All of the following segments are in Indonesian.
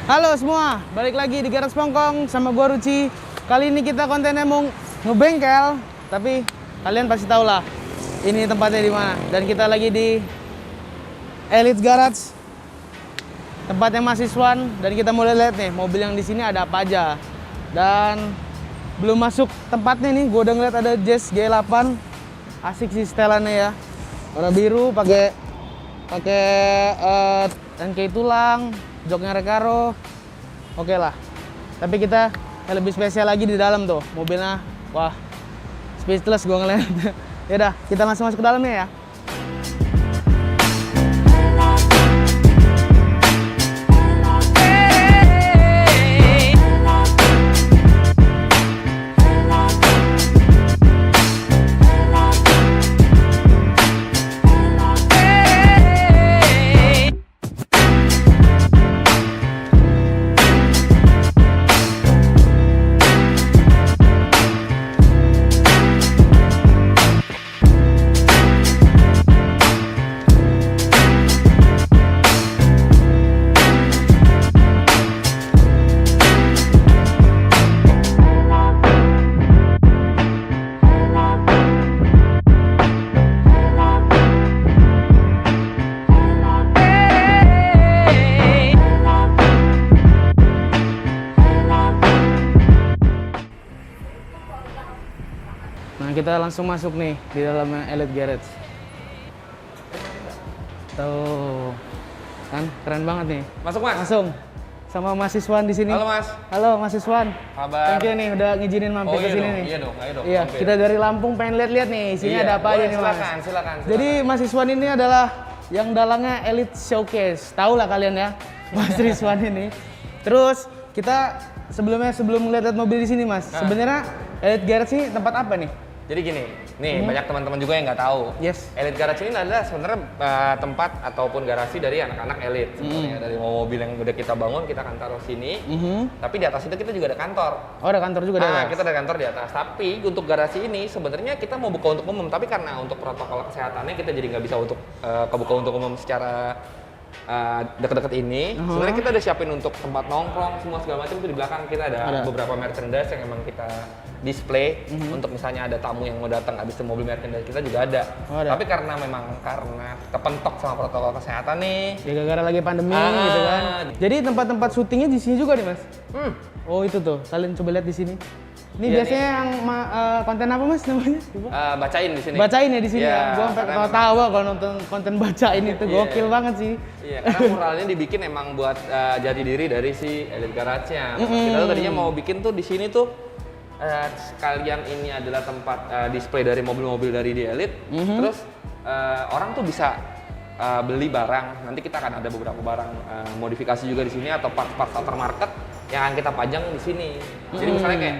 Halo semua, balik lagi di Garage Pongkong sama gua Ruci. Kali ini kita kontennya mau ngebengkel, tapi kalian pasti tahu lah ini tempatnya di mana. Dan kita lagi di Elite Garage, tempatnya mahasiswan. Dan kita mulai lihat nih mobil yang di sini ada apa aja. Dan belum masuk tempatnya nih, gua udah ngeliat ada Jazz G8, asik sih setelannya ya. Warna biru, pakai rangkai tulang, joknya Recaro. Oke lah. Tapi kita yang lebih spesial lagi di dalam tuh. Mobilnya wah, speechless gua ngeliat. Yaudah, kita langsung masuk ke dalamnya ya. Nah, kita langsung masuk nih di dalam Elite Garage. Tuh. Kan keren banget nih. Masuk, Mas. Langsung sama mahasiswan di sini. Halo, Mas. Halo mahasiswan. Kabar. Thank you nih udah ngizinin mampir ke sini nih. Iya dong, ayo dong. Iya, mampir. kita dari Lampung pengen lihat-lihat nih isinya ada apa aja nih, Mas. Silakan. Jadi mahasiswan ini adalah yang dalangnya Elite Showcase. Tahu lah kalian ya, Mas Rizwan ini. Terus kita sebelum ngeliat mobil di sini, Mas. Sebenarnya Elite Garage ini tempat apa nih? Jadi gini, nih banyak teman-teman juga yang nggak tahu. Yes. Elite Garage ini adalah sebenarnya tempat ataupun garasi dari anak-anak elit. Sebenarnya dari mobil yang udah kita bangun kita akan taruh sini. Tapi di atas itu kita juga ada kantor. Oh, ada kantor juga di atas. Kita ada kantor di atas. Tapi untuk garasi ini sebenarnya kita mau buka untuk umum. Tapi karena untuk protokol kesehatannya kita jadi nggak bisa untuk kebuka untuk umum secara deket-deket ini. Sebenarnya kita udah siapin untuk tempat nongkrong semua segala macam. Itu di belakang kita ada beberapa merchandise yang emang kita display untuk misalnya ada tamu yang mau datang habis itu mobil merchandise kita juga ada. Tapi karena kepentok sama protokol kesehatan nih. Ya gara-gara lagi pandemi gitu kan. Jadi tempat-tempat syutingnya di sini juga nih, Mas. Oh, itu tuh. Kalian coba lihat di sini. Ini biasanya nih. Yang konten apa, Mas, namanya? Bacain di sini. Bacain ya di sini ya. Gua sampai ketawa kalau nonton konten bacain itu. Gokil banget sih. Iya, karena muralnya dibikin emang buat jati diri dari si Elite Garage-nya. Kita tuh tadinya mau bikin tuh di sini tuh sekalian ini adalah tempat display dari mobil-mobil dari di Elite. Terus orang tuh bisa beli barang. Nanti kita akan ada beberapa barang modifikasi juga di sini atau part-part aftermarket yang akan kita pajang di sini. Jadi misalnya kayak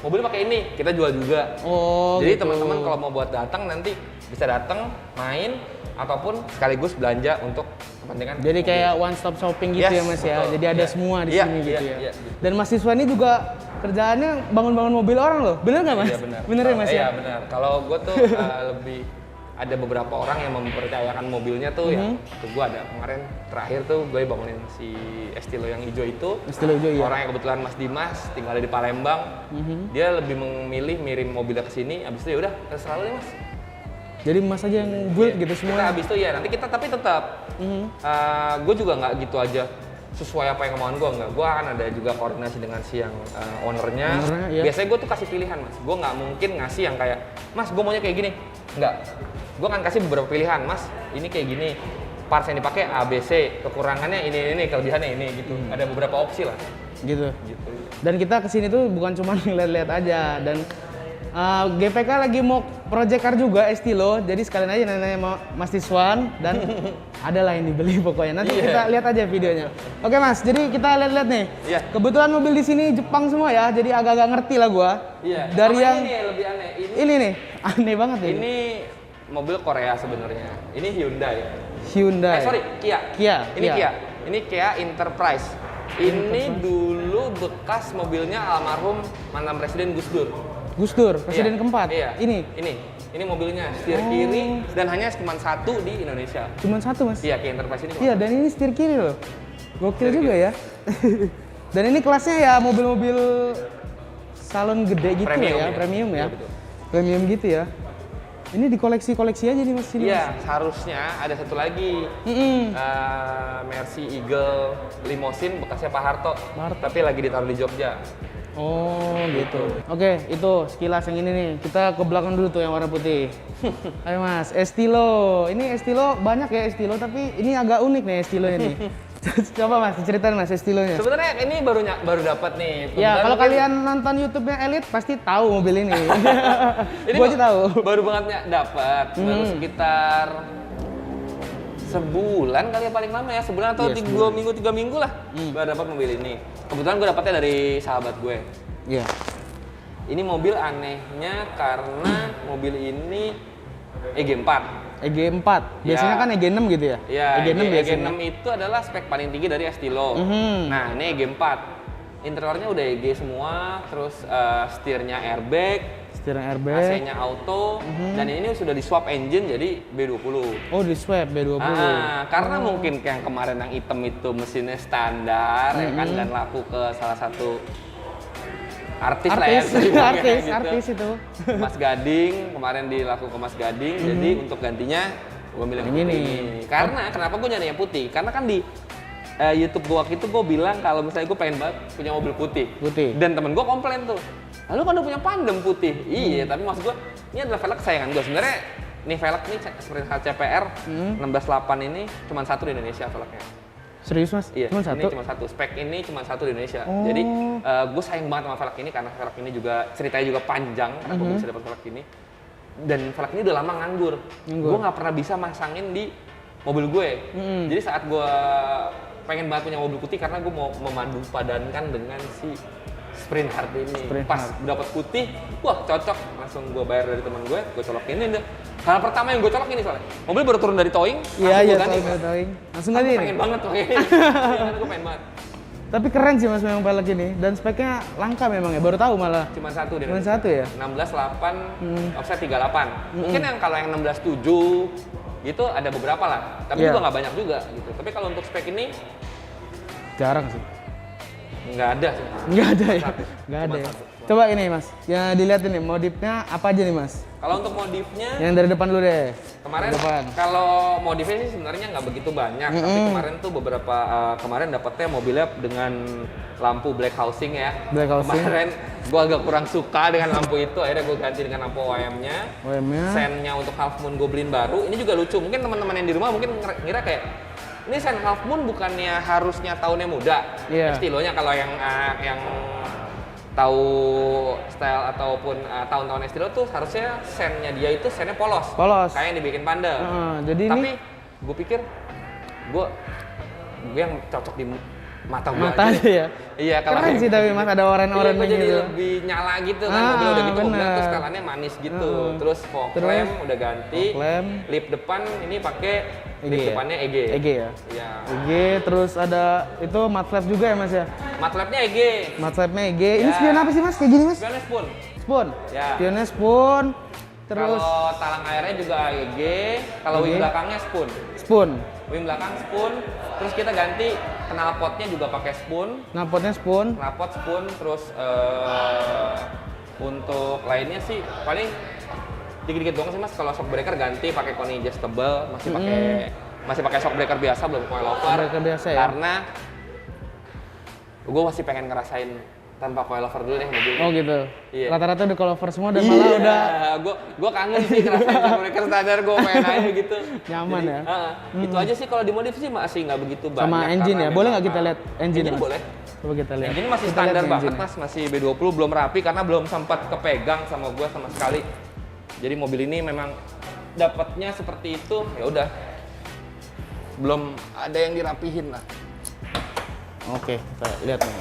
mobil pakai ini, kita jual juga. Oh, jadi gitu. Teman-teman kalau mau buat datang nanti bisa datang, main ataupun sekaligus belanja untuk kepentingan. Jadi mobil. Kayak one stop shopping gitu ya, Mas, ya. Jadi ada semua di sini gitu ya. Dan mahasiswa ini juga kerjaannya bangun-bangun mobil orang loh. Bener nggak, Mas? Iya, benar. Bener ya, Mas? Iya, benar. Kalau gue tuh lebih ada beberapa orang yang mempercayakan mobilnya tuh ya. Tuh gue ada kemarin terakhir tuh gue bangunin si Estilo yang hijau itu. Estilo hijau, iya. Orang yang kebetulan Mas Dimas tinggal di Palembang. Dia lebih memilih mirim mobilnya ke sini. Abis itu ya udah terserah lu deh, Mas. Jadi Mas aja yang build gitu semua. Kita abis itu ya nanti kita tapi tetap gue juga nggak gitu aja sesuai apa yang kemauan gue, nggak. Gue akan ada juga koordinasi dengan si yang ownernya. Iya. Biasanya gue tuh kasih pilihan, Mas. Gue nggak mungkin ngasih yang kayak, Mas gue maunya kayak gini. Nggak. Gue akan kasih beberapa pilihan, Mas. Ini kayak gini. Parts yang dipakai A, B, C. Kekurangannya ini, kelebihannya ini gitu. Ada beberapa opsi lah. Gitu. Dan kita kesini tuh bukan cuma ngeliat-liat aja. Dan GPK lagi mau project car juga Estilo, jadi sekalian aja nanya Mas Rizwan dan ada lah yang dibeli pokoknya. Nanti kita lihat aja videonya. Oke, Mas, jadi kita lihat-lihat nih. Kebetulan mobil di sini Jepang semua ya, jadi agak-agak ngerti lah gua. Dari yang ini lebih aneh. Ini nih, aneh banget nih. Ini mobil Korea sebenarnya. Ini Hyundai. Kia. Ini Kia Enterprise. Ini dulu bekas mobilnya almarhum mantan Presiden Gus Dur. Gus Dur, presiden keempat. Iya. Ini mobilnya setir kiri dan hanya cuma satu di Indonesia. Cuma satu, Mas? Iya, Kia Enterprise ini. Iya, dan ini setir kiri loh. Gokil juga ya. Dan ini kelasnya ya mobil-mobil salon gede gitu Premium ya, ya? premium ya. Iya, betul. Premium gitu ya. Ini dikoleksi-koleksi aja nih Mas sini. Iya, seharusnya ada satu lagi. Mercy Eagle Limousine bekasnya Pak Harto. Tapi lagi ditaruh di Jogja. Oh gitu. Oke, itu sekilas yang ini nih. Kita ke belakang dulu tuh yang warna putih. Ayo Mas, Estilo. Ini Estilo banyak ya Estilo, tapi ini agak unik nih Estilo ini. Coba Mas, ceritain Mas Estilonya. Sebenarnya ini baru dapat nih. Ya, kalau mungkin- kalian nonton YouTube-nya Elite pasti tahu mobil ini. ini Gua aja tahu. Baru banget dapat, baru sekitar sebulan kali ya paling lama ya, sebulan atau Iya, 2 minggu 3 minggu lah baru dapat mobil ini. Kebetulan gue dapatnya dari sahabat gue. Iya. Ini mobil anehnya karena mobil ini EG4. EG4. Biasanya Ya. kan EG6 gitu ya? Ya, EG6 biasanya. EG6 itu adalah spek paling tinggi dari Estilo. Mhm. Nah, ini EG4. Interiornya udah EG semua, terus setirnya airbag, Steering airbag. AC-nya auto, dan ini sudah di swap engine jadi B20. Oh, di swap B20. Karena mungkin yang kemarin yang hitam itu mesinnya standar ya kan, dan laku ke salah satu artis lah ya, bisa dibilang ya, gitu. artis itu. Mas Gading, kemarin dilaku ke Mas Gading, jadi untuk gantinya gue bilang Yang ini. Karena kenapa gue nyari yang putih? Karena kan di YouTube gue waktu itu gue bilang kalau misalnya gue pengen banget punya mobil putih. Dan temen gue komplain tuh, lalu kan udah punya Pandem putih. Iya, tapi maksud gue ini adalah velg kesayangan gue. Sebenarnya nih velg nih Sprint HCPR 168 ini cuma satu di Indonesia velgnya. Serius Mas? Iya, Cuma satu? ini cuma satu. Spek ini cuma satu di Indonesia. Oh. Jadi gue sayang banget sama velg ini karena velg ini juga ceritanya juga panjang karena gue bisa dapat velg ini. Dan velg ini udah lama nganggur. Gue nggak pernah bisa masangin di mobil gue. Jadi saat gue pengen banget punya mobil putih karena gue mau memadu padankan dengan si Sprint Heart ini. Sprint Pas dapat putih, wah cocok. Langsung gue bayar dari teman gue colokin ini deh. Hal pertama yang gue colok ini soalnya, mobil baru turun dari towing, Iya, langsung iya, gue ganti. towing. Langsung Aku ganti nih. pengen banget pakai ini. Iya, kan gue pengen banget. Tapi keren sih Mas memang velg ini. Dan speknya langka memang ya, baru tahu malah. Cuma satu di Cuma Indonesia. satu ya? 16.8, offset 38. Mungkin yang kalau yang 16.7 gitu ada beberapa lah, tapi Iya. juga nggak banyak juga gitu. Tapi kalau untuk spek ini Jarang sih. nggak ada sih. Nggak ada ya? Satu. Nggak Cuma ada ya? satu. Coba ini Mas, ya dilihat ini modifnya apa aja nih Mas? Kalau untuk modifnya Yang dari depan dulu deh. kemarin Depan. kalau modifnya sih sebenarnya nggak begitu banyak, tapi kemarin tuh beberapa kemarin dapetnya mobilnya dengan lampu black housing ya. Black housing. Kemarin gua agak kurang suka dengan lampu itu, akhirnya gua ganti dengan lampu OM-nya. OM-nya. Sennya untuk Half Moon gue beliin baru. Ini juga lucu. Mungkin teman-teman yang di rumah mungkin ngira kayak ini sen Half Moon bukannya harusnya tahunnya muda. Iya. Estilonya kalau yang tahu style ataupun tahun-tahun Estilo tuh harusnya sennya dia itu sennya polos. Polos. Kayak yang dibikin Panda. Jadi Tapi ini gue pikir gue yang cocok di mata gue mata aja ya. Iya, kalau Keren sih tapi Mas ada oren-oren gue jadi gitu. lebih nyala gitu kan, Ah, mobil udah gitu, mobilnya bener. tuh setelannya manis gitu. Terus fog Terus, lamp udah ganti, fog lamp. lip depan ini pakai EG lip ya? depannya EG. EG ya? Iya. EG, terus ada itu mat flap juga ya Mas ya? Mat lapnya EG. Mat flapnya EG. Ini Ya. spion apa sih Mas? Kayak gini Mas? Spionnya spoon. Spoon? Ya. Spionnya spoon. Terus Kalau talang airnya juga EG, kalau EG. wing belakangnya spoon. spoon. Wing belakang spoon, terus kita ganti knalpotnya juga pakai spoon. Knalpotnya spoon. Knalpot spoon, terus untuk lainnya sih paling dikit-dikit doang sih Mas. Kalau shock breaker ganti pakai koni adjustable, masih pakai shock breaker biasa, belum coilover. Breaker biasa ya? Karena gue masih pengen ngerasain tanpa coilover dulu deh mobilnya. Oh gitu. Iya. Rata-rata udah coilover semua dan malah udah Gue kangen sih ngerasain shock breaker standar, gue pengen aja gitu. Nyaman ya? Itu aja sih kalau dimodif sih masih nggak begitu banyak. sama engine ya. karena Boleh memang, nggak kita lihat engine? Engine Mas? boleh. Coba kita lihat. Engine masih Kita lihat standar nih banget engine. Mas, masih B20, belum rapi karena belum sempat kepegang sama gua sama sekali. Jadi mobil ini memang dapatnya seperti itu, ya udah. Belum ada yang dirapihin lah. Oke, kita lihat nih.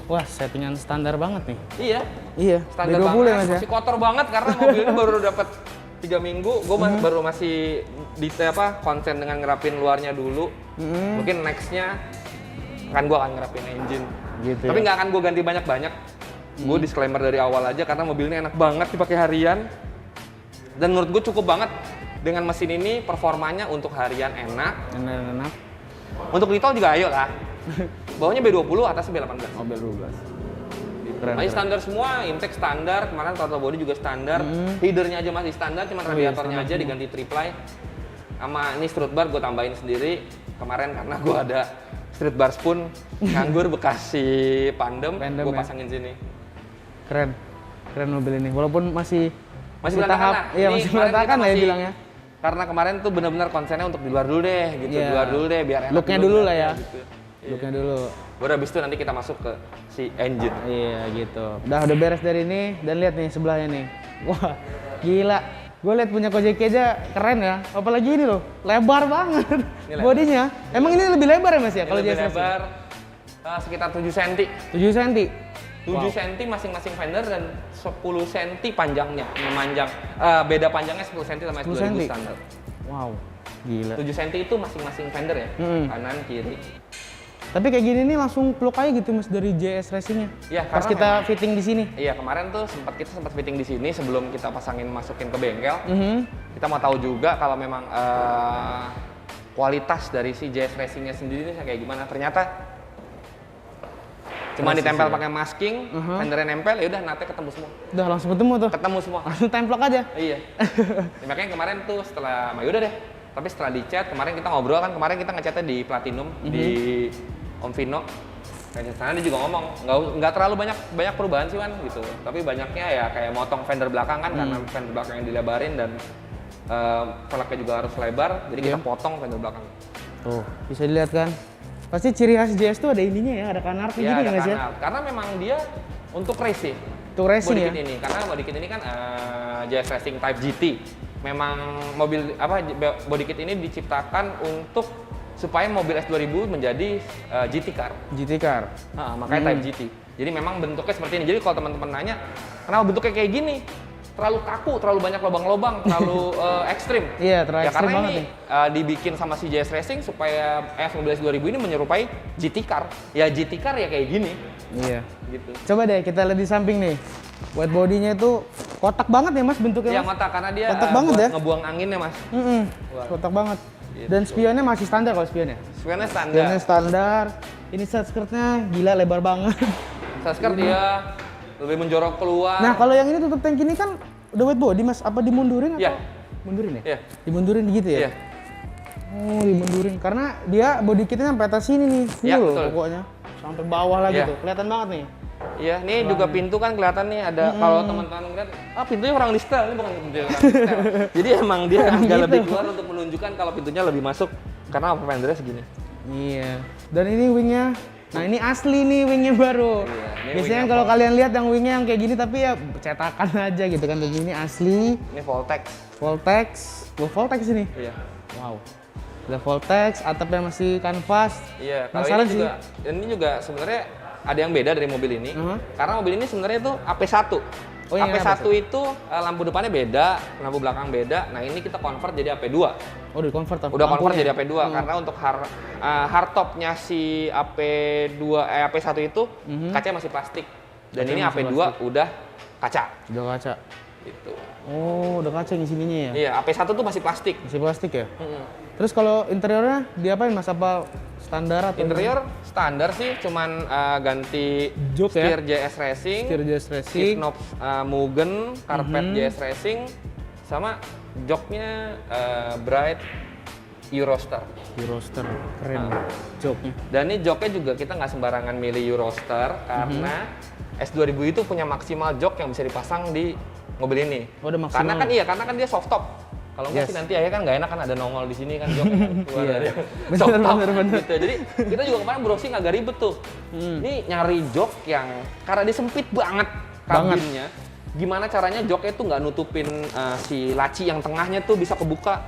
Wah, settingan standar banget nih. Iya, Iya, standar B20 banget. ya Mas ya? Masih kotor banget karena mobil ini baru dapat 3 minggu. Gua baru masih konsen dengan ngerapin luarnya dulu. Mungkin nextnya gua akan ngerapin engine. Gitu Tapi ya? nggak akan gue ganti banyak-banyak. Gue disclaimer dari awal aja karena mobilnya enak banget dipakai harian. Dan menurut gue cukup banget dengan mesin ini, performanya untuk harian enak. Enak-enak. Untuk di tol juga ayo lah. Bawahnya B20, atasnya B18. Oh, B12. Keren. Masih standar semua, intake standar, kemarin throttle body juga standar, headernya aja masih standar, cuma radiatornya aja diganti triple. Sama ini strut bar gue tambahin sendiri kemarin karena gue ada strut bar spoon nganggur bekas si pandem gue pasangin sini. Keren mobil ini, walaupun masih berantakan lah. Iya, masih berantakan lah ya bilangnya. Karena kemarin tuh benar-benar konsennya untuk di luar dulu deh, gitu. Di luar dulu deh, biar enak. Looknya dulu lah ya. Gitu. Looknya dulu. Baru habis itu nanti kita masuk ke si engine. Iya gitu. Udah beres dari ini dan lihat nih sebelahnya nih. Wah, gila. Gue lihat punya Kojeki aja keren ya. Apalagi ini loh, lebar banget bodinya. Emang ini lebih lebar ya Mas ya kalau lebih JSRC? lebar sekitar 7 cm. 7 cm. 7 cm masing-masing fender dan 10 cm panjangnya, memanjang. Beda panjangnya 10 cm sama S2000 standar. Wow, gila. 7 cm itu masing-masing fender ya, kanan, kiri. Tapi kayak gini nih langsung plug aja gitu Mas dari JS Racing-nya. Ya, pas kita fitting di sini. Iya, kemarin tuh kita sempat fitting di sini sebelum kita masukin ke bengkel. Kita mau tahu juga kalau memang kualitas dari si JS Racing-nya sendiri nih kayak gimana. Ternyata cuma ditempel pakai masking, fendernya nempel, ya udah natnya ketemu semua. Udah langsung ketemu tuh. Ketemu semua. Langsung templok aja. Iya. Ya, makanya kemarin tuh setelah, yaudah deh. Tapi setelah dicat, kemarin kita ngobrol kan, kemarin kita ngecatnya di Platinum, di Om Vino. Karena dia juga ngomong, nggak terlalu banyak perubahan sih Wan gitu. Tapi banyaknya ya kayak motong fender belakang kan, karena fender belakang yang dilebarin dan velgnya juga harus lebar, jadi kita potong fender belakang. Tuh, bisa dilihat kan. Pasti ciri khas JS tuh ada ininya ya, ada kanal ya, gini nggak sih? Karena memang dia untuk racing. Untuk racing body ya? kit ini, karena body kit ini kan JS Racing Type GT. Memang mobil body kit ini diciptakan untuk supaya mobil S2000 menjadi GT car. GT car. Makanya Type GT. Jadi memang bentuknya seperti ini. Jadi kalau teman-teman nanya, kenapa bentuknya kayak gini? Terlalu kaku, terlalu banyak lubang-lubang, terlalu ekstrim. Iya, terlalu ekstrim karena banget ini dibikin sama si JS Racing supaya mobil S2000 ini menyerupai GT car. Ya GT car ya kayak gini. Iya. Gitu. Coba deh kita lihat di samping nih. White body-nya itu kotak banget ya Mas bentuknya. Iya, kotak karena dia kotak banget ya. Ngebuang anginnya Mas. Kotak banget. Gitu. Dan spionnya masih standar kalau spionnya. Spionnya standar. Spionnya standar. Ini set skirtnya gila lebar banget. Set skirt dia lebih menjorok keluar. Nah kalau yang ini tutup tank ini kan udah white body Mas. Apa dimundurin atau? Mundurin ya? Iya. Dimundurin gitu ya? Iya. Oh dimundurin. Karena dia body kitnya sampai atas sini nih. Iya loh, betul. Pokoknya. Sampai bawah lagi Iya. tuh. Kelihatan banget nih. Iya, nih juga pintu kan kelihatan nih ada kalau teman-teman ngeliat, pintunya kurang di setel, ini bukan pintu yang kurang di setel. Jadi emang dia agak gitu. lebih keluar untuk menunjukkan kalau pintunya lebih masuk karena fendernya segini. Iya. Dan ini wingnya, nah ini asli nih wingnya baru. Iya, ini biasanya wingnya kalau kalian lihat yang wingnya yang kayak gini tapi ya cetakan aja gitu kan. Tapi ini asli. Ini Voltex. Voltex. Voltex ini. Iya. Wow. Udah Voltex, atapnya masih kanvas. Iya, kalau ini juga sebenarnya ada yang beda dari mobil ini. Karena mobil ini sebenarnya itu AP1. AP1 itu lampu depannya beda, lampu belakang beda. Nah, ini kita convert jadi AP2. Oh, udah convert. Udah convert jadi AP2 karena untuk hardtopnya si AP1 itu kacanya masih plastik. Dan ini AP2 udah kaca. Udah kaca. Gitu. Oh, udah kaca di sininya ya? Iya, AP1 tuh masih plastik. Masih plastik ya? Terus kalau interiornya diapain Mas? Apa standar atau interior standar sih, cuman ganti jok setir ya? JS Racing, setir JS Racing, knob Mugen, karpet JS Racing, sama joknya Bright Eurostar. Eurostar, keren joknya. Dan ini joknya juga kita nggak sembarangan milih Eurostar karena S2000 itu punya maksimal jok yang bisa dipasang di mobil ini. Oh, udah maksimal. Karena kan dia soft top. Kalau nggak sih nanti akhirnya kan nggak enak kan ada nongol di sini kan jok keluar dari soft top. Bener. Gitu. Jadi kita juga kemarin browsing agak ribet tuh. Ini nyari jok yang karena dia sempit banget kabinnya. Gimana caranya joknya tuh nggak nutupin si laci yang tengahnya tuh bisa kebuka.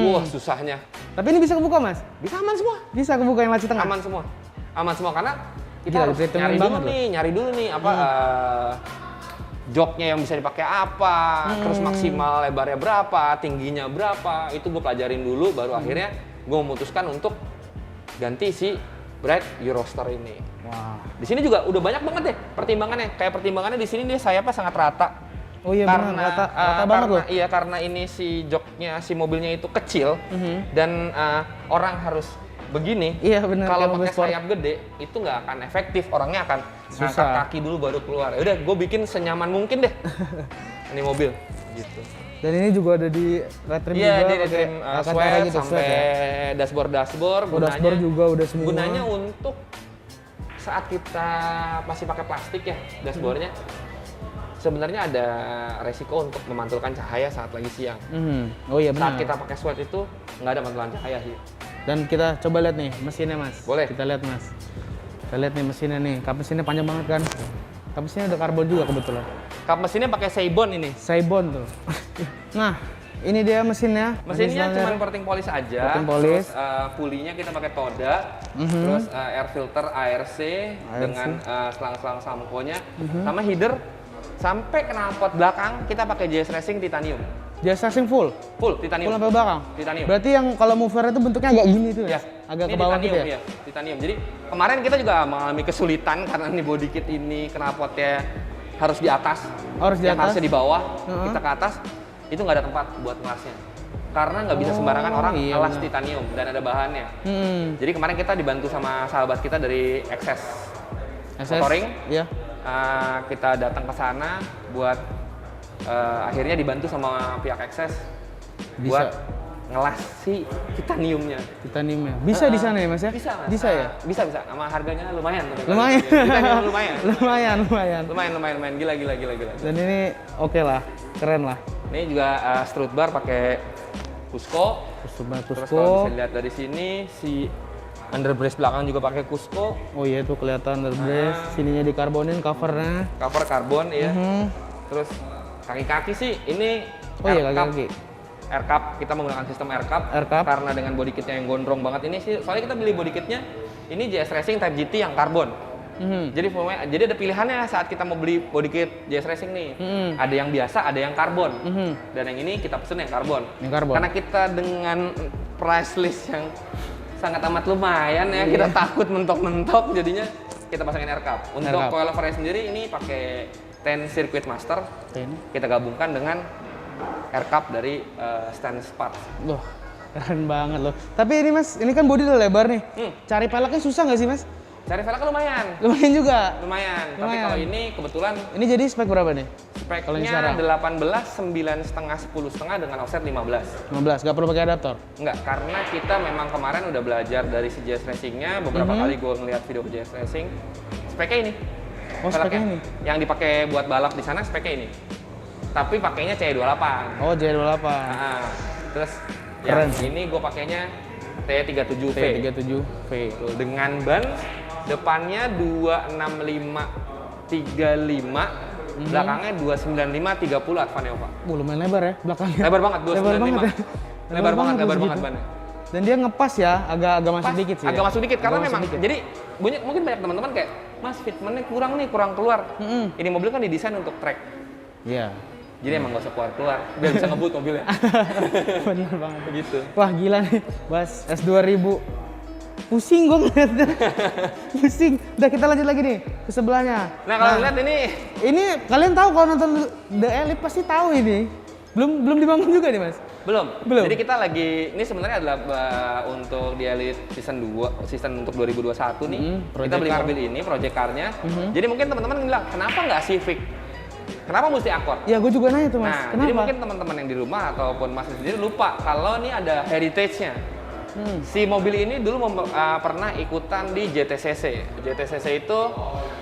Wah susahnya. Tapi ini bisa kebuka Mas? Bisa aman semua. Bisa kebuka yang laci tengah? Aman semua karena kita harus nyari dulu nih apa joknya yang bisa dipakai apa, terus maksimal lebarnya berapa, tingginya berapa, itu gue pelajarin dulu, baru akhirnya gue memutuskan untuk ganti si Bright Eurostar ini. Wah. Di sini juga udah banyak banget deh pertimbangannya. Kayak pertimbangannya di sini dia sayapnya sangat rata. Oh iya benar, rata banget loh. Iya karena ini si joknya si mobilnya itu kecil dan orang harus begini, Iya benar. kalau kayak mobil pakai sport. sayap gede itu nggak akan efektif, orangnya akan Susah. ngangkat kaki dulu baru keluar. Udah, gue bikin senyaman mungkin deh ini mobil gitu. Dan ini juga ada di red trim Iya, juga dia pakai trim Alcantara sweat gitu, sampai sweat ya. dashboard. Oh, dashboard juga udah semua. Gunanya untuk saat kita masih pakai plastik ya dashboardnya. Sebenarnya ada resiko untuk memantulkan cahaya saat lagi siang. Oh iya Saat benar. kita pakai sweat itu nggak ada pantulan cahaya sih. Dan kita coba lihat nih mesinnya mas. Boleh. Kita lihat mas. Kita lihat nih mesinnya nih. Kap mesinnya panjang banget kan. Kap mesinnya udah karbon juga kebetulan. Kap mesinnya pakai Seibon ini. Saibon tuh. Nah, ini dia mesinnya. Mesinnya Mesin cuma standar. coating polish aja. Coating polish. Terus pulinya kita pakai Toda. Terus air filter ARC dengan selang-selang samkonya. Sama header sampai knalpot belakang kita pakai JS Racing titanium. Jazz racing full. Full titanium. Full sampai belakang. Titanium. Berarti yang kalau mover itu bentuknya agak gini tuh ya. Ya, Agak ini ke bawah titanium, gitu ya. ya. Titanium. Jadi kemarin kita juga mengalami kesulitan karena nih body kit ini knalpotnya harus di atas. Harus di yang atas. harusnya di bawah, Heeh. kita ke atas. Itu nggak ada tempat buat ngelasnya. Karena nggak bisa sembarangan orang iya ngelas benar. titanium dan ada bahannya. Jadi kemarin kita dibantu sama sahabat kita dari Access SS. Motoring. Iya. Kita datang ke sana buat akhirnya dibantu sama pihak Access Bisa. buat ngelas si titaniumnya. Titaniumnya. Bisa di sana ya mas ya? Bisa mas. Bisa ya? Bisa. Sama harganya lumayan. Lumayan. Titanium lumayan. lumayan. Gila. Dan ini oke lah, keren lah. Ini juga strut bar pakai Cusco. Terus kalau bisa lihat dari sini si underbrace belakang juga pakai Cusco. Oh iya tuh kelihatan underbrace, sininya dikarbonin covernya. Cover karbon ya. Terus kaki-kaki sih ini Oh iya air cup. kaki-kaki. Air cup, kita menggunakan sistem air cup. Air cup. Karena dengan body kitnya yang gondrong banget ini sih, soalnya kita beli body kitnya ini JS Racing Type GT yang karbon. Jadi ada pilihannya saat kita mau beli body kit JS Racing nih. Ada yang biasa, ada yang karbon. Dan yang ini kita pesen yang karbon. Yang karbon. Karena kita dengan price list yang sangat amat lumayan ya, kita takut mentok-mentok, jadinya kita pasangin air cup. Untuk Air cup. coilovernya sendiri ini pakai 10 Circuit Master. Ini. Kita gabungkan dengan air cup dari Stainless Parts. Loh, keren banget loh. Tapi ini mas, ini kan bodi udah lebar nih. Cari peleknya susah nggak sih mas? Cari velgnya lumayan. Lumayan juga. Lumayan. Tapi Lumayan. kalau ini kebetulan Ini jadi spek berapa nih? Kalau yang speknya sekarang? 18, 9,5, 10,5 dengan offset 15. 15, nggak perlu pakai adaptor. Enggak, karena kita memang kemarin udah belajar dari si JS Racing-nya, beberapa kali gue ngeliat video JS Racing, speknya ini. Oh, speknya Velgnya. ini? Yang dipakai buat balap di sana speknya ini. Tapi pakainya C28. Oh, J28. Nah, terus Keren. yang ini gue pakainya T37V. T37V. Tuh, dengan ban depannya 265 35, belakangnya 295 30 Advaneva. Lumayan lebar ya belakangnya. Lebar banget, Lebar 295. banget ya. Lebar banget segitu. bannya. Dan dia ngepas ya, agak masuk Pas, dikit sih. agak masuk dikit karena Agak masuk memang dikit. jadi mungkin banyak teman-teman kayak Mas fitmentnya kurang nih, kurang keluar. Ini mobil kan didesain untuk track. Iya. Jadi emang gak usah keluar biar bisa ngebut mobilnya. Bener banget. Gitu. Wah gila nih, Bas S2000. Pusing gue ngeliatnya. Pusing. Udah kita lanjut lagi nih ke sebelahnya. Nah, kalau lihat ini kalian tahu kalau nonton The Elite pasti tahu ini. Belum dibangun juga nih, Mas. Belum. Belum. Jadi kita lagi ini sebenarnya adalah untuk di Elite season 2, season untuk 2021 nih. Project Kita beli car. mobil ini, project car-nya. Jadi mungkin teman-teman bilang, "Kenapa nggak Civic? Kenapa mesti Accord?" Ya gue juga nanya tuh, Mas. Nah, Kenapa? jadi mungkin teman-teman yang di rumah ataupun Mas sendiri lupa kalau ini ada heritage-nya. Si mobil ini dulu pernah ikutan di JTCC. JTCC itu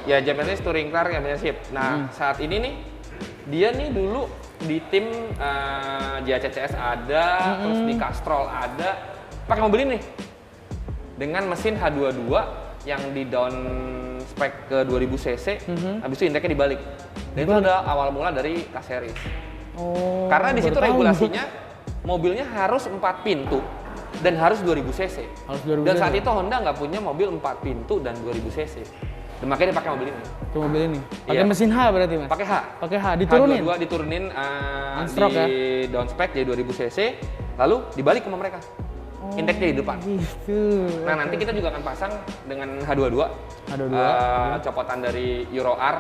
ya Japanese Touring Car Championship. Nah, saat ini nih dia nih dulu di tim JACCS ada, terus di Castrol ada, pakai mobil ini dengan mesin H22 yang di down spec ke 2000 cc, habis itu inteknya dibalik. Dan itu udah awal mula dari K-Series. Oh. Karena di situ baru tahu. regulasinya mobilnya harus 4 pintu dan harus 2000 cc. Harus 2000 Dan cc. saat itu Honda nggak punya mobil 4 pintu dan 2000 cc. Dan makanya dia pakai mobil ini. Itu mobil ini. Pakai Iya. mesin H berarti, Mas. Pakai H. Pakai H diturunin. H22 diturunin Unstroke di down spec jadi 2000 cc, lalu dibalik sama mereka. Inteknya di depan. Gitu. Nah, nanti kita juga akan pasang dengan H22. H22. Copotan dari Euro R,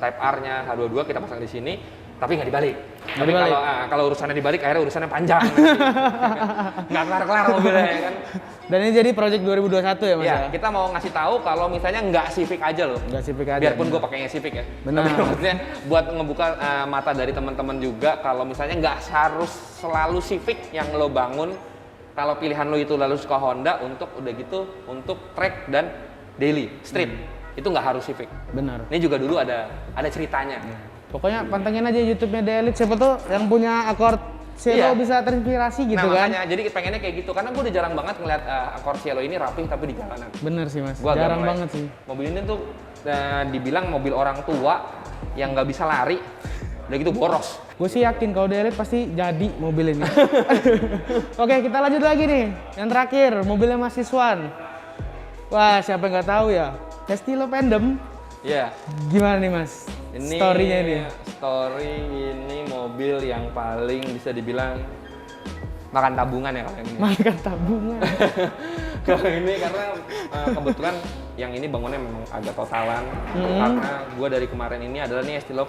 Type R-nya H22 kita pasang di sini, tapi nggak dibalik. Nggak Tapi dibalik. kalau urusannya dibalik, akhirnya urusannya panjang. Nggak kelar-kelar mobilnya ya kan. Dan ini jadi project 2021 ya Mas Iya, ya? kita mau ngasih tahu kalau misalnya nggak Civic aja loh. Nggak Civic aja. Biarpun bener. gue pakainya Civic ya. Benar. Tapi maksudnya buat ngebuka mata dari teman-teman juga kalau misalnya nggak harus selalu Civic yang lo bangun. Kalau pilihan lo itu lalu suka Honda untuk udah gitu untuk track dan daily street itu nggak harus Civic. Benar. Ini juga dulu ada ceritanya. Pokoknya pantengin aja YouTube-nya The Elite, siapa tuh yang punya Accord Cielo Iya. bisa terinspirasi gitu Nah kan. makanya jadi pengennya kayak gitu karena gue udah jarang banget ngeliat Accord Cielo ini rapih tapi di jalanan. Bener sih Mas, Gua agak jarang melek. banget sih. Mobil ini tuh dibilang mobil orang tua yang nggak bisa lari, udah gitu boros. Gue sih yakin kalau The Elite pasti jadi mobil ini. Oke, kita lanjut lagi nih. Yang terakhir, mobilnya Mas Siswan. Wah, siapa yang nggak tahu ya? Estilo Pendem. Ya, Gimana nih Mas? ini Story-nya ini. story ini mobil yang paling bisa dibilang makan tabungan ya kalau yang ini. Makan tabungan. Kalau ini karena kebetulan yang ini bangunnya memang agak totalan karena gue dari kemarin ini adalah nih Estilo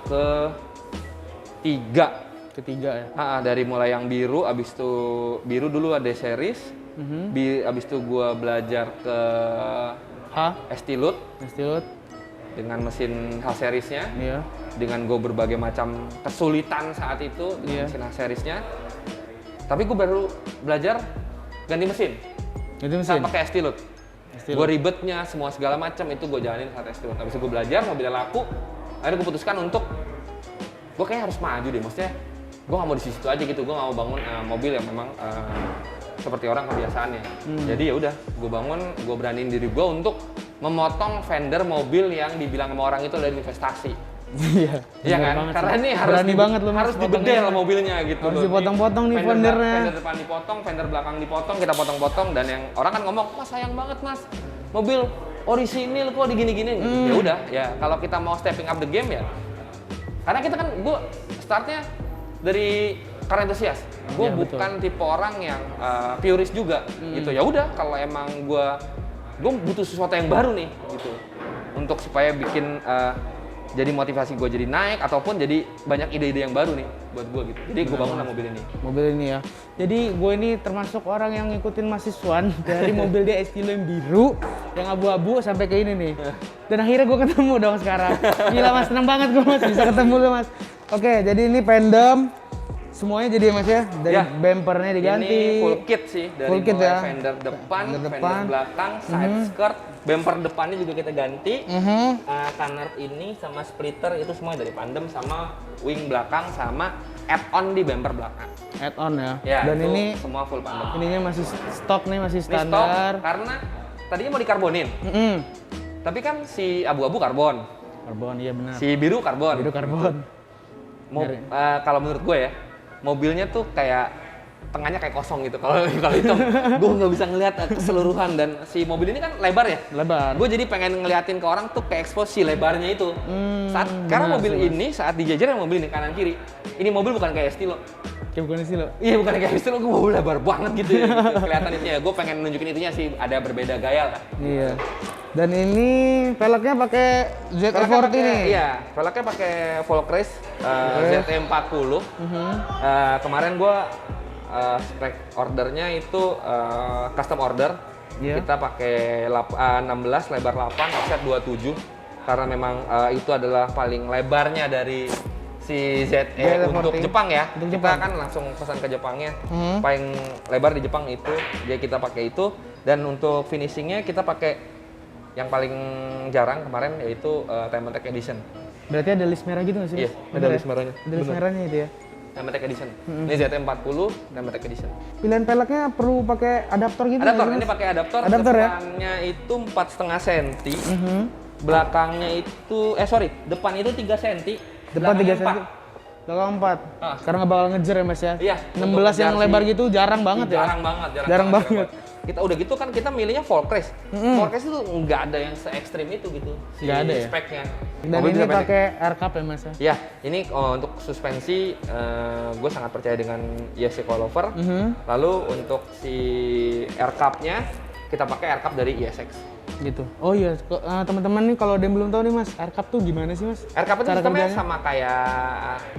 Ketiga ya. dari mulai yang biru, abis itu biru dulu ada series, abis itu gue belajar ke Estilut Estilut. dengan mesin H seriesnya, Iya. dengan gue berbagai macam kesulitan saat itu dengan mesin H seriesnya. Tapi gue baru belajar ganti mesin. Ganti mesin. Saat pakai Estilut. Estilut. Gue ribetnya semua segala macam itu gue jalanin saat Estilut. Habis itu gue belajar, mobilnya laku. Akhirnya gue putuskan untuk gue kayaknya harus maju deh. Maksudnya gue gak mau di situ aja gitu. Gue gak mau bangun mobil yang memang seperti orang kebiasaannya. Jadi ya udah, gue bangun, gue beraniin diri gue untuk memotong fender mobil yang dibilang sama orang itu adalah investasi. Iya. Iya kan? Karena ini harus berani banget lu Mas, harus dibedel potongnya. mobilnya gitu. Harus loh. dipotong-potong nih fendernya. Fender depan dipotong, fender belakang dipotong, kita potong-potong dan yang orang kan ngomong, "Mas sayang banget Mas, mobil orisinil kok digini-gini." Ya udah, ya kalau kita mau stepping up the game ya. Karena kita kan gue startnya dari car enthusiast. Gue Iya, bukan tipe orang yang purist juga gitu. Ya udah, kalau emang gue butuh sesuatu yang baru nih gitu. Untuk supaya bikin jadi motivasi gue jadi naik ataupun jadi banyak ide-ide yang baru nih buat gue gitu. Jadi gue bangun mobil ini. Mobil ini ya. Jadi gue ini termasuk orang yang ngikutin Mas Siswan dari mobil dia Estilo yang biru, yang abu-abu sampai ke ini nih. Dan akhirnya gue ketemu dong sekarang. Gila Mas, seneng banget gue Mas bisa ketemu lu Mas. Oke, jadi ini Pendem. Semuanya jadi Mas ya, dari Ya. bempernya diganti. Ini full kit sih, dari Full kit mulai ya. fender depan, Fender fender depan. belakang, side skirt, bumper depannya juga kita ganti. Mhm. Canard ini sama splitter itu semua dari Pandem, sama wing belakang sama add-on di bumper belakang. Add-on ya. Ya, Dan itu ini semua full Pandem. ininya masih stok nih, masih Ini stok standar. karena tadinya mau dikarbonin, Mm-mm. tapi kan si abu-abu karbon, Karbon, iya benar. si biru karbon. Biru karbon. Kalau menurut gue ya, mobilnya tuh kayak tengahnya kayak kosong gitu. Kalau hitam, gue nggak bisa ngelihat keseluruhan dan si mobil ini kan lebar ya. Lebar. Gue jadi pengen ngeliatin ke orang tuh kayak expose si lebarnya itu. Karena benar mobil sih, Mas. ini saat dijajarin mobil ini kanan kiri, ini mobil bukan kayak Estilo. Kayak bukan Estilo. Iya bukan kayak Estilo, gue mobil lebar banget gitu ya. Gitu. Kelihatan itunya. Gue pengen nunjukin itunya sih ada berbeda gaya lah. Iya. Dan ini velgnya pakai Velgnya ZF40 pakai- nih. Iya, velgnya pakai Volcrace ZT40. Kemarin gue spek ordernya itu custom order. Iya. Kita pakai 16 lebar 8 offset 27 karena memang itu adalah paling lebarnya dari si ZE ZE40. untuk Jepang ya. Untuk Kita Jepang. kan langsung pesan ke Jepangnya. Paling lebar di Jepang itu, jadi kita pakai itu. Dan untuk finishingnya kita pakai yang paling jarang kemarin yaitu Diamond Tech Edition. Berarti ada list merah gitu nggak sih? Iya, Mas? ada Bener ya? list merahnya. Ada list merahnya itu ya. Diamond Tech Edition. Ini ZT40 Diamond Tech Edition. Pilihan velgnya perlu pakai adaptor gitu nggak Adaptor, sih, ini Mas? pakai adaptor. Adaptor ya? Depannya itu 4,5 cm. Belakangnya itu, depan itu 3 cm. Depan 3 belakangnya cm. Belakang 4. Ah. Karena nggak bakal ngejer ya Mas ya? Iya, 16 yang untuk lebar versi- gitu jarang banget ya? Jarang banget. Kita udah gitu kan kita milihnya Volcrace. Volcrace itu nggak ada yang se ekstrim itu gitu. Si Nggak ada ya? speknya. Dan Mobil ini juga pendek. pakai air cup ya Mas ya? Ya, ini untuk suspensi gue sangat percaya dengan ISC Coilover. Lalu untuk si air cup-nya kita pakai air cup dari ISX. Gitu. Oh iya, teman-teman nih kalau ada yang belum tahu nih Mas, air cup tuh gimana sih Mas? Air cup itu Cara sistemnya kerjanya? sama kayak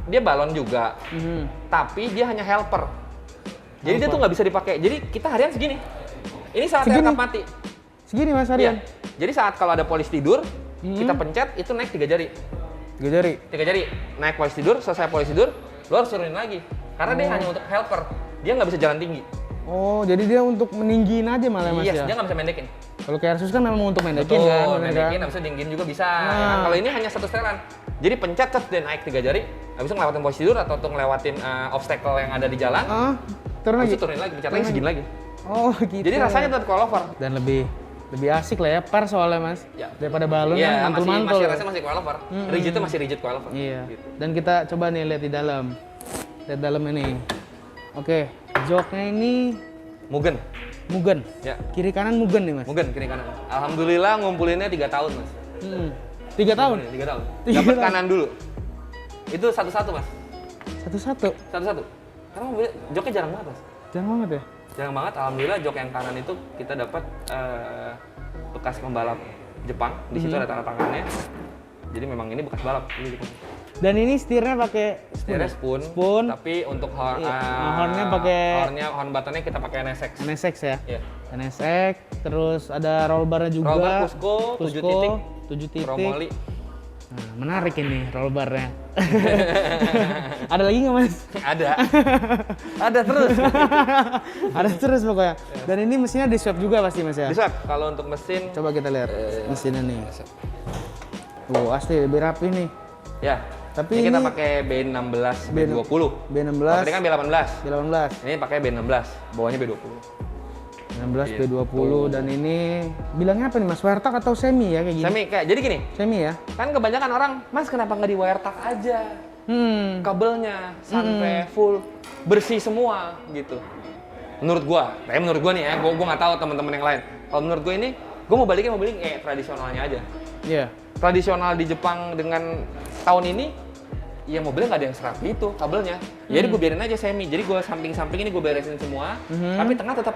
dia balon juga, tapi dia hanya helper. Jadi dia tuh nggak bisa dipakai. Jadi kita harian segini. Ini saat Segini? rekap mati. Segini Mas Iya. harian? Jadi saat kalau ada polis tidur, kita pencet itu naik 3 jari. 3 jari? 3 jari, naik polis tidur, selesai polis tidur, lo harus turunin lagi. Karena dia hanya untuk helper, dia nggak bisa jalan tinggi. Oh, jadi dia untuk meninggiin aja malah Mas Yes, ya? dia nggak bisa mendekin. Kalau kayak Asus kan memang untuk mendekin Betul, kan? mendekin, habis itu dinggin juga bisa. Ya kan? Kalau ini hanya satu setelan. Jadi pencet, set, dan naik 3 jari, habis itu ngelewatin polis tidur atau untuk ngelewatin obstacle yang ada di jalan, Turun habis lagi? itu turunin lagi, pencet lagi, segini lagi. Oh gitu. Jadi rasanya tetap coilover. Dan lebih asik lah ya, par soalnya Mas. Ya. Daripada balon Iya, kan mantul-mantul. masih rasanya masih coilover. Rigidnya masih rigid coilover. Iya. Gitu. Dan kita coba nih lihat di dalam. Lihat dalam ini. Oke, joknya ini Mugen. Mugen. Ya. Kiri kanan Mugen nih Mas. Mugen kiri kanan. Alhamdulillah ngumpulinnya 3 tahun, Mas. 3 tahun? 3 tahun. Tiga Dapat tahun. kanan dulu. Itu satu-satu, Mas. Satu-satu. Satu-satu. Karena mobil joknya jarang banget, Mas. Jangan banget ya. Jarang banget. Alhamdulillah jok yang kanan itu kita dapat bekas pembalap Jepang. Di situ ada tanda tangannya. Jadi memang ini bekas balap. Ini Dan ini setirnya pakai setirnya spoon. Spoon. Tapi untuk horn, Iya. Hornnya pakai- horn buttonnya kita pakai NSX. NSX ya. Iya. NSX, terus ada roll bar-nya juga. Roll bar Cusco, 7 titik. 7 titik. Promoli. Nah, menarik ini roll bar-nya. Ada lagi nggak Mas? Ada. Ada terus. Ada terus pokoknya. Dan ini mesinnya di swap juga pasti Mas ya? Bisa kalau untuk mesin. Coba kita lihat mesinnya nih. Asli lebih rapi nih. Ya. Tapi ini kita ini- pakai B16 B20. B16, Tadi kan B18. B18, Ini pakai B16, bawahnya B20. 16 Gitu. B20 dan ini bilangnya apa nih Mas? Wiretack atau semi ya kayak gini? Jadi gini, Semi ya? kan kebanyakan orang, Mas kenapa nggak di wiretack aja? Kabelnya sampai full bersih semua gitu. Menurut gua nih ya, gua nggak tahu teman-teman yang lain. Kalau menurut gua ini, gua mau balikin kayak tradisionalnya aja. Iya. Tradisional di Jepang dengan tahun ini, ya mobilnya nggak ada yang serapi itu kabelnya. Jadi gue biarin aja semi. Jadi gue samping-samping ini gue beresin semua, tapi tengah tetap.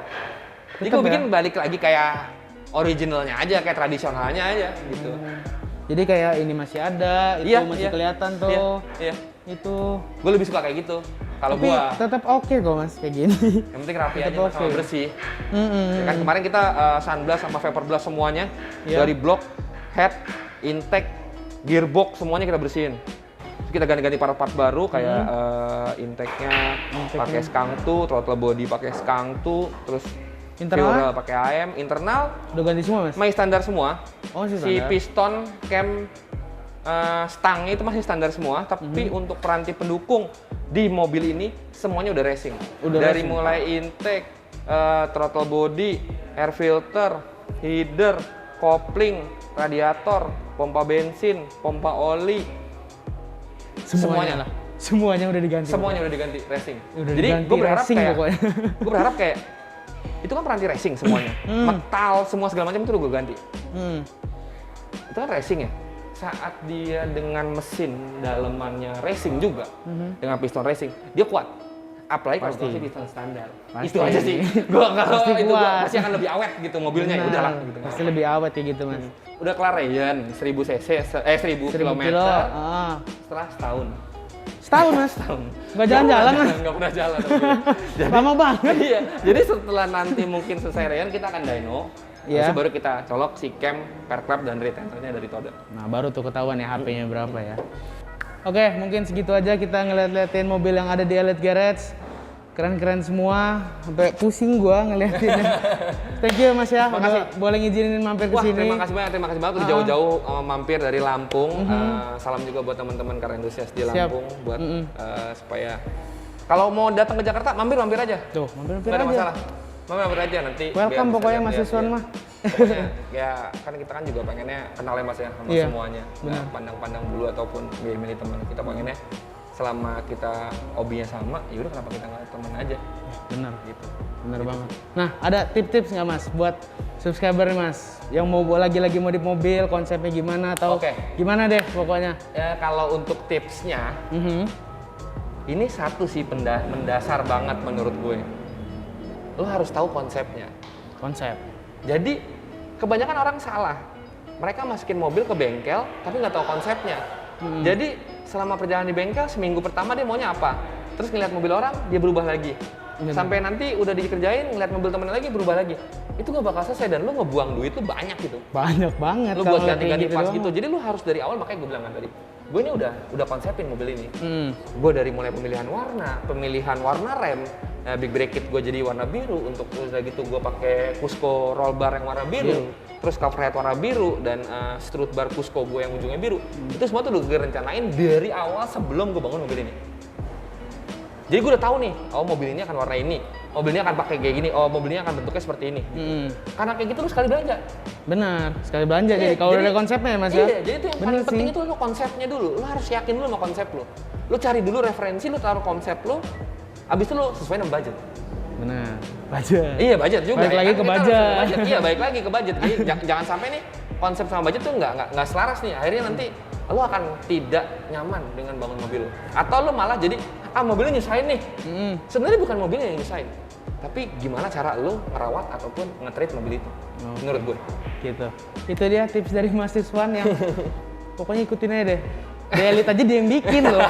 Jadi gue Tetap bikin balik lagi kayak originalnya aja, kayak tradisionalnya aja gitu. Jadi kayak ini masih ada, itu Iya, masih iya. kelihatan tuh. Iya. Itu. Gue lebih suka kayak gitu. Kalau Tapi gua, tetap oke kok Mas kayak gini. yang penting rapi aja tetap sama oke. bersih. Ya kan kemarin kita sunblast sama vapor blast semuanya Iya. dari blok, head, intake, gearbox semuanya kita bersihin. Terus kita ganti-ganti part-part baru kayak intake-nya pakai skunk tuh, throttle body pakai skunk tuh, terus Internal? fuel pakai AM, internal Udah ganti semua Mas? masih standar semua. Oh sih Si standar. piston, cam, stang itu masih standar semua, tapi untuk peranti pendukung di mobil ini semuanya udah racing. Udah Dari racing. mulai intake, throttle body, air filter, header, kopling, radiator, pompa bensin, pompa oli, semuanya lah. Semuanya udah diganti. semuanya udah diganti racing. Udah Jadi diganti gue berharap racing kayak, pokoknya. gue berharap kayak itu kan peranti racing semuanya, metal semua segala macam itu udah gue ganti. Hmm. Itu kan racing ya. Saat dia dengan mesin dalemannya racing juga, dengan piston racing, dia kuat. Apalagi kalau Pasti. kasih piston standar. Pasti. Itu aja sih. Gua kalau Pasti itu gua kuat. pasti akan lebih awet gitu mobilnya. Ya Benar. udahlah gitu. Pasti lebih awet kayak gitu Mas. Udah kelar Ryan 1000 cc 1000 1000 km kilo. setelah setahun. Setahun Mas? Tahun. Nggak jalan-jalan Mas? Nggak pernah jalan. Jadi, Lama banget. iya. Jadi setelah nanti mungkin selesai Ryan kita akan dyno. Iya. Terus baru kita colok si cam, pair clap dan retentornya dari Toda. Nah baru tuh ketahuan ya HP-nya berapa ya. Oke mungkin segitu aja kita ngeliat-liatin mobil yang ada di Elite Garage. Keren-keren semua, sampai pusing gua ngeliatinnya. Thank you Mas ya, Makasih. udah boleh ngizinin mampir ke Wah, sini. terima kasih banget udah jauh-jauh mampir dari Lampung. Salam juga buat teman-teman car enthusiast di Siap. Lampung buat supaya kalau mau datang ke Jakarta mampir aja. Tuh, mampir-mampir Nggak ada aja. masalah. Mampir aja nanti. Welcome biar bisa pokoknya lihat-lihat, Mas Iswan ya. mah. Pokoknya, ya kan kita kan juga pengennya kenal ya Mas ya sama Iya, semuanya. Nggak pandang-pandang dulu ataupun milih-milih teman. Kita pengennya selama kita hobinya sama, ya udah kenapa kita nggak temen aja Bener, gitu. bener banget. Nah, ada tips-tips nggak Mas buat subscriber nih Mas? Yang mau lagi-lagi modif mobil, konsepnya gimana atau Oke. gimana deh pokoknya. Ya kalau untuk tipsnya, ini satu sih mendasar banget menurut gue. Lo harus tahu konsepnya. Konsep. Jadi kebanyakan orang salah. Mereka masukin mobil ke bengkel tapi nggak tahu konsepnya. Jadi selama perjalanan di bengkel seminggu pertama dia maunya apa? Terus ngeliat mobil orang dia berubah lagi. Bener. Sampai nanti udah dikerjain ngeliat mobil temen lagi berubah lagi. itu nggak bakal selesai dan lu ngebuang duit lu banyak gitu. Banyak banget. Lu kalau buat ganti-ganti kayak parts doang. gitu. Jadi lu harus dari awal, makanya gue bilang kan tadi. Gue ini udah konsepin mobil ini. Gue dari mulai pemilihan warna rem, big brake kit gue jadi warna biru, untuk udah gitu gue pakai Cusco roll bar yang warna biru, terus cover head warna biru dan strut bar Cusco gue yang ujungnya biru. Itu semua tuh udah gue rencanain dari awal sebelum gue bangun mobil ini. Jadi gue udah tahu nih, oh mobil ini akan warna ini, mobil ini akan pakai kayak gini, oh mobil ini akan bentuknya seperti ini. Karena kayak gitu lu sekali belanja. Benar, sekali belanja jadi kalau udah ada konsepnya ya Mas ya. Iya, jadi itu yang paling penting itu lu konsepnya dulu. Lu harus yakin dulu sama konsep lu. Lu cari dulu referensi, lu taruh konsep lu, abis itu lu sesuai dengan budget. Benar, budget. Iya, budget juga. Balik lagi ke Kita harus budget. Iya, balik lagi ke budget. Jadi jangan sampai nih konsep sama budget tuh nggak selaras nih. Akhirnya nanti lu akan tidak nyaman dengan bangun mobil lu. Atau lu malah jadi mobilnya nyusahin nih. Sebenarnya bukan mobilnya yang nyusahin, tapi gimana cara lu ngerawat ataupun nge-treat mobil itu. Menurut gue. Gitu. Itu dia tips dari Mas Rizwan yang pokoknya ikutin aja deh. Elite aja dia yang bikin loh.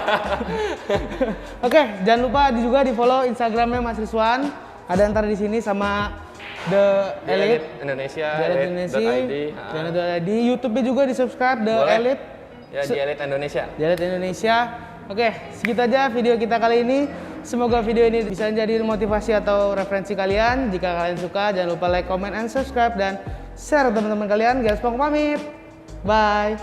Oke, jangan lupa juga di follow Instagramnya Mas Rizwan. Ada ntar di sini sama The Elite Indonesia, The Elite Indonesia, Elite.id. di YouTube-nya juga di subscribe The Boleh. Elite. Ya, di Elite Indonesia. The Elite Indonesia. Oke, segitu aja video kita kali ini. Semoga video ini bisa jadi motivasi atau referensi kalian. Jika kalian suka, jangan lupa like, comment, and subscribe dan share teman-teman kalian. Gaspong pamit. Bye.